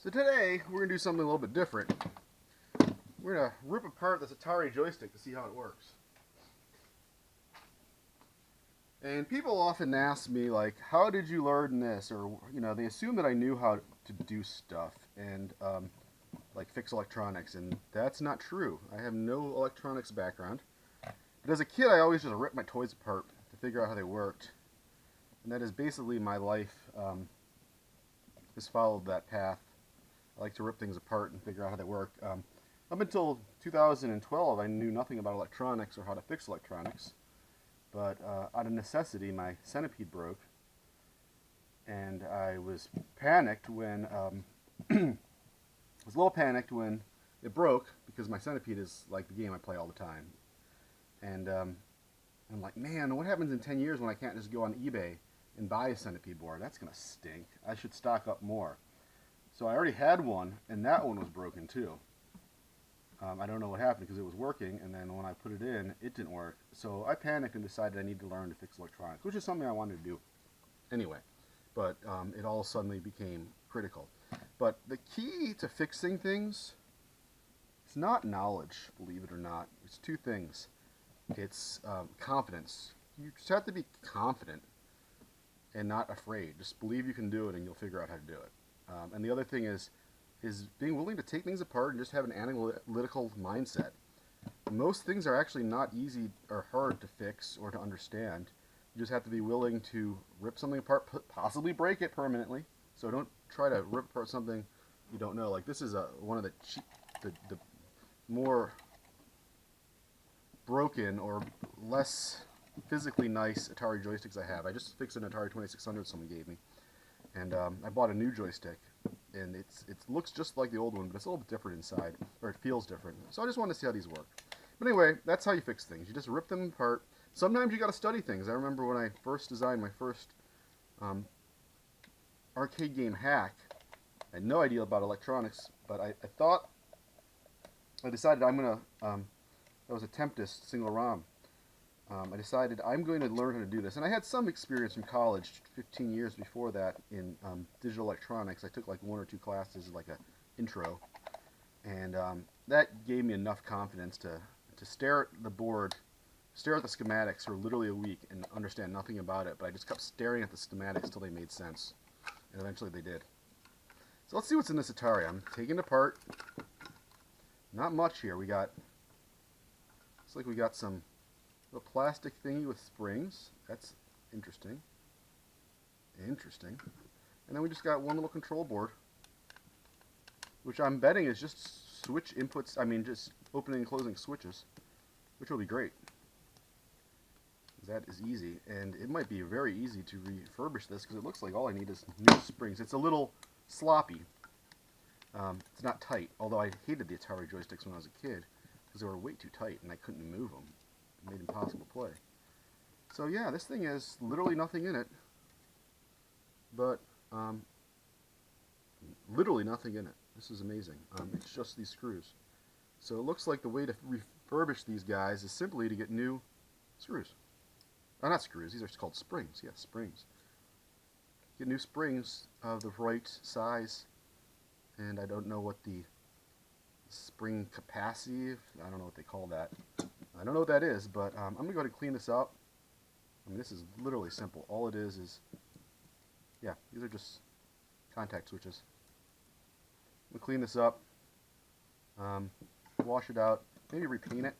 So today, we're going to do something a little bit different. We're going to rip apart this Atari joystick to see how it works. And people often ask me, like, how did you learn this? Or, they assume that I knew how to do stuff and, like, fix electronics. And that's not true. I have no electronics background. But as a kid, I always just ripped my toys apart to figure out how they worked. And that is basically my life, has followed that path. I like to rip things apart and figure out how they work. Up until 2012, I knew nothing about electronics or how to fix electronics. But out of necessity, my centipede broke, and I was panicked when I was a little panicked when it broke, because my centipede is like the game I play all the time. And I'm like, man, what happens in 10 years when I can't just go on eBay and buy a centipede board? That's gonna stink. I should stock up more. So I already had one, and that one was broken too. I don't know what happened because it was working, and then when I put it in, it didn't work. So I panicked and decided I need to learn to fix electronics, which is something I wanted to do anyway. But it all suddenly became critical. But the key to fixing things, it's not knowledge, believe it or not. It's two things. It's confidence. You just have to be confident and not afraid. Just believe you can do it, and you'll figure out how to do it. And the other thing is being willing to take things apart and just have an analytical mindset. Most things are actually not easy or hard to fix or to understand. You just have to be willing to rip something apart, possibly break it permanently. So don't try to rip apart something you don't know. Like this is one of the more broken or less physically nice Atari joysticks I have. I just fixed an Atari 2600 someone gave me. And I bought a new joystick, and it looks just like the old one, but it's a little bit different inside, or it feels different. So I just wanted to see how these work. But anyway, that's how you fix things. You just rip them apart. Sometimes you got to study things. I remember when I first designed my first arcade game hack, I had no idea about electronics, but I decided I'm going to, that was a Tempest single ROM. I decided I'm going to learn how to do this. And I had some experience from college 15 years before that in digital electronics. I took like 1 or 2 classes, like a intro. And that gave me enough confidence to stare at the board, stare at the schematics for literally a week and understand nothing about it. But I just kept staring at the schematics till they made sense. And eventually they did. So let's see what's in this Atari. I'm taking it apart. Not much here. Looks like we got some a plastic thingy with springs. That's interesting. Interesting. And then we just got one little control board, which I'm betting is just switch inputs. I mean, just opening and closing switches, which will be great. That is easy, and it might be very easy to refurbish this because it looks like all I need is new springs. It's a little sloppy. It's not tight, although I hated the Atari joysticks when I was a kid because they were way too tight and I couldn't move them. Made it impossible to play. So yeah, this thing has literally nothing in it, but literally nothing in it. This is amazing. It's just these screws. So it looks like the way to refurbish these guys is simply to get new screws. Oh, not screws, these are called springs. Yes, springs. Get new springs of the right size, and I don't know what the spring capacity, I don't know what they call that. I don't know what that is, but I'm going to go ahead and clean this up. I mean, this is literally simple. All it is, yeah, these are just contact switches. I'm going to clean this up, wash it out, maybe repaint it,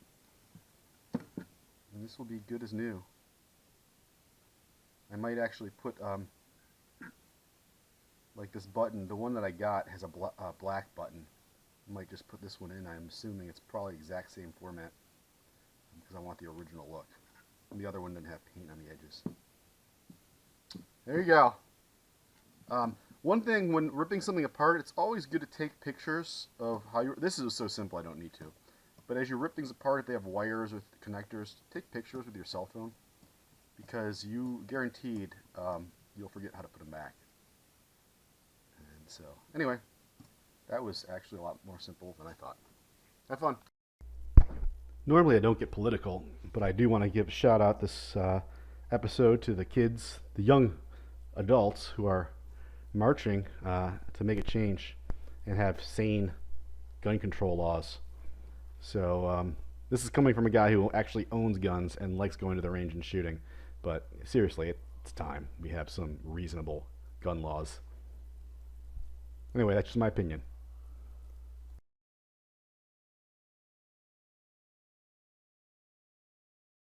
and this will be good as new. I might actually put, like this button, the one that I got has a black button. I might just put this one in. I'm assuming it's probably the exact same format, because I want the original look. And the other one didn't have paint on the edges. There you go. One thing when ripping something apart, it's always good to take pictures of how you... This is so simple I don't need to. But as you rip things apart, if they have wires with connectors, take pictures with your cell phone. Because you guaranteed you'll forget how to put them back. And so, anyway, that was actually a lot more simple than I thought. Have fun. Normally I don't get political, but I do want to give a shout out this episode to the kids, the young adults who are marching to make a change and have sane gun control laws. So this is coming from a guy who actually owns guns and likes going to the range and shooting. But seriously, it's time we have some reasonable gun laws. Anyway, that's just my opinion.